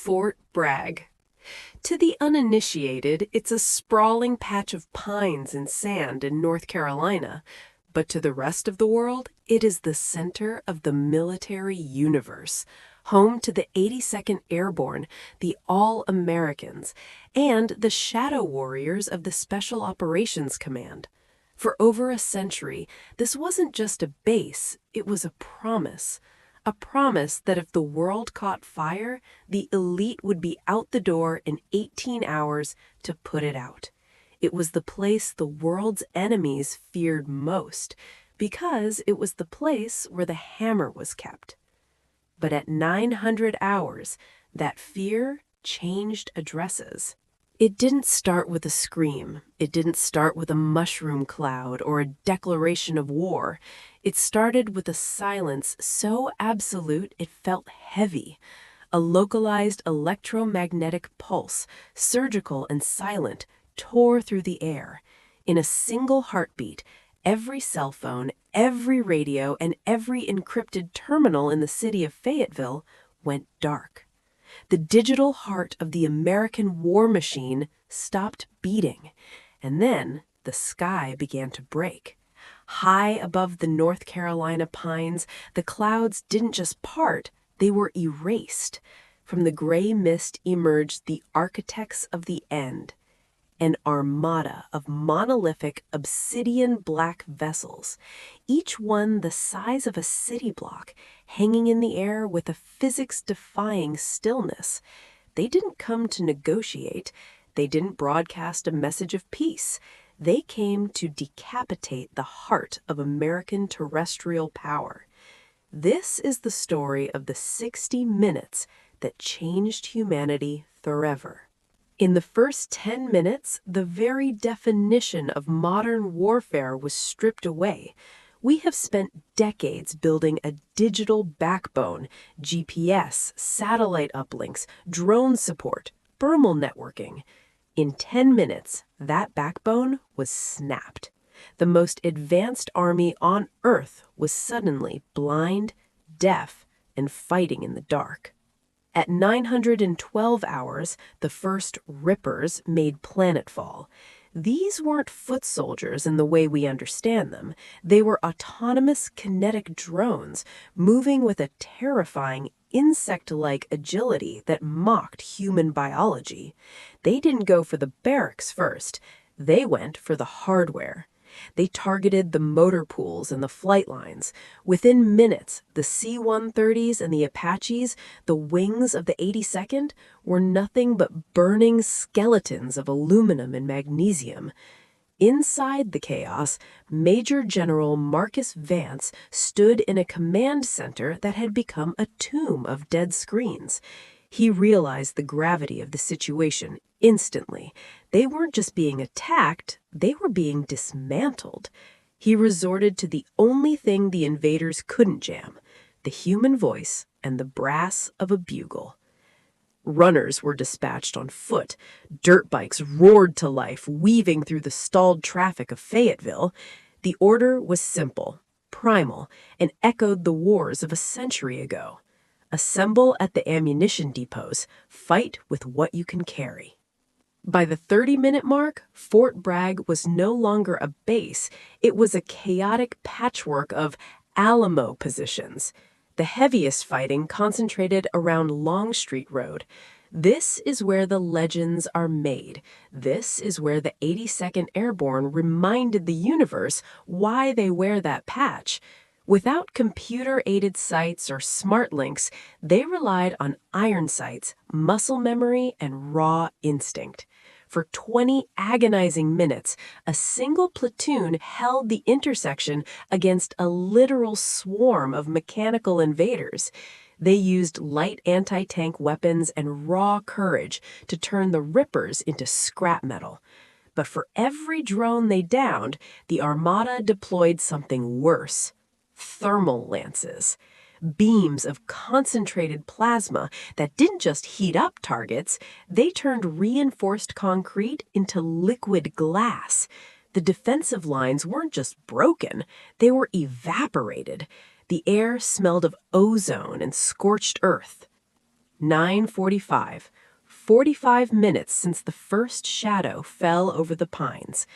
Fort Bragg. To the uninitiated, it's a sprawling patch of pines and sand in North Carolina, but to the rest of the world, it is the center of the military universe, home to the 82nd Airborne, the All-Americans, and the Shadow Warriors of the Special Operations Command. For over a century, this wasn't just a base, it was a promise. A promise that if the world caught fire, the elite would be out the door in 18 hours to put it out. It was the place the world's enemies feared most, because it was the place where the hammer was kept. But at 900 hours, that fear changed addresses. It didn't start with a scream. It didn't start with a mushroom cloud or a declaration of war. It started with a silence so absolute it felt heavy. A localized electromagnetic pulse, surgical and silent, tore through the air. In a single heartbeat, every cell phone, every radio, and every encrypted terminal in the city of Fayetteville went dark. The digital heart of the American war machine stopped beating, and then the sky began to break. High above the North Carolina pines, the clouds didn't just part, they were erased. From the gray mist emerged the architects of the end, an armada of monolithic obsidian black vessels, each one the size of a city block, hanging in the air with a physics-defying stillness. They didn't come to negotiate. They didn't broadcast a message of peace. They came to decapitate the heart of American terrestrial power. This is the story of the 60 minutes that changed humanity forever. In the first 10 minutes, the very definition of modern warfare was stripped away. We have spent decades building a digital backbone, GPS, satellite uplinks, drone support, thermal networking. In 10 minutes, that backbone was snapped. The most advanced army on Earth was suddenly blind, deaf, and fighting in the dark. At 912 hours, the first Rippers made planetfall. These weren't foot soldiers in the way we understand them. They were autonomous kinetic drones moving with a terrifying insect-like agility that mocked human biology. They didn't go for the barracks first. They went for the hardware. They targeted the motor pools and the flight lines. Within minutes, the C-130s and the Apaches, the wings of the 82nd, were nothing but burning skeletons of aluminum and magnesium. Inside the chaos, Major General Marcus Vance stood in a command center that had become a tomb of dead screens. He realized the gravity of the situation instantly. They weren't just being attacked, they were being dismantled. He resorted to the only thing the invaders couldn't jam, the human voice and the brass of a bugle. Runners were dispatched on foot. Dirt bikes roared to life, weaving through the stalled traffic of Fayetteville. The order was simple, primal, and echoed the wars of a century ago. Assemble at the ammunition depots. Fight with what you can carry. By the 30-minute mark, Fort Bragg was no longer a base. It was a chaotic patchwork of Alamo positions. The heaviest fighting concentrated around Longstreet Road. This is where the legends are made. This is where the 82nd Airborne reminded the universe why they wear that patch. Without computer-aided sights or smart links, they relied on iron sights, muscle memory, and raw instinct. For 20 agonizing minutes, a single platoon held the intersection against a literal swarm of mechanical invaders. They used light anti-tank weapons and raw courage to turn the Rippers into scrap metal. But for every drone they downed, the Armada deployed something worse. Thermal lances, beams of concentrated plasma that didn't just heat up targets, they turned reinforced concrete into liquid glass. The defensive lines weren't just broken, they were evaporated. The air smelled of ozone and scorched earth. 9:45. 45 minutes since the first shadow fell over the pines.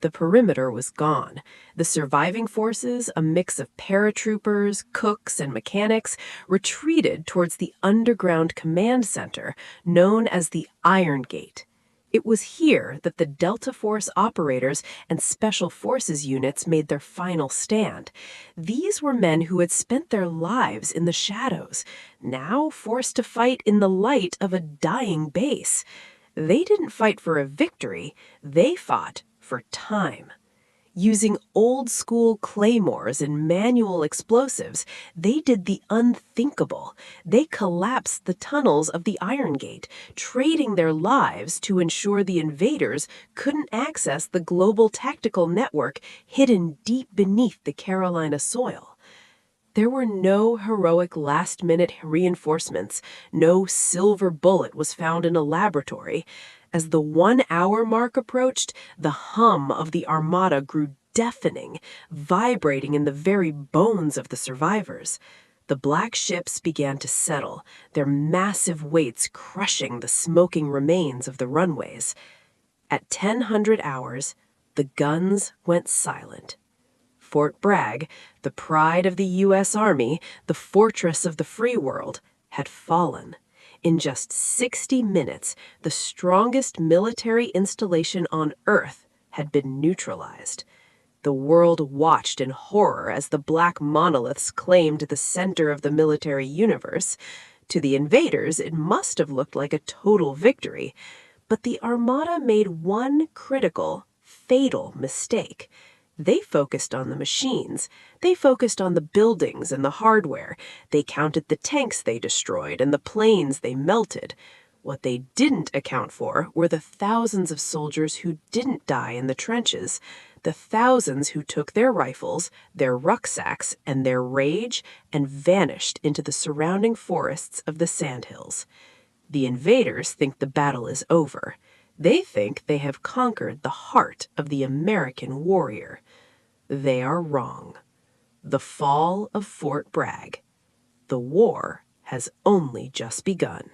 The perimeter was gone. The surviving forces, a mix of paratroopers, cooks, and mechanics, retreated towards the underground command center known as the Iron Gate. It was here that the Delta Force operators and Special Forces units made their final stand. These were men who had spent their lives in the shadows, now forced to fight in the light of a dying base. They didn't fight for a victory, they fought for time. Using old-school claymores and manual explosives, they did the unthinkable. They collapsed the tunnels of the Iron Gate, trading their lives to ensure the invaders couldn't access the global tactical network hidden deep beneath the Carolina soil. There were no heroic last-minute reinforcements. No silver bullet was found in a laboratory. As the 1-hour mark approached, the hum of the Armada grew deafening, vibrating in the very bones of the survivors. The black ships began to settle, their massive weights crushing the smoking remains of the runways. At 1000 hours, the guns went silent. Fort Bragg, the pride of the U.S. Army, the fortress of the free world, had fallen. In just 60 minutes, the strongest military installation on Earth had been neutralized. The world watched in horror as the black monoliths claimed the center of the military universe. To the invaders, it must have looked like a total victory. But the Armada made one critical, fatal mistake. They focused on the machines. They focused on the buildings and the hardware. They counted the tanks they destroyed and the planes they melted. What they didn't account for were the thousands of soldiers who didn't die in the trenches, the thousands who took their rifles, their rucksacks, and their rage and vanished into the surrounding forests of the sandhills. The invaders think the battle is over. They think they have conquered the heart of the American warrior. They are wrong. The fall of Fort Bragg. The war has only just begun.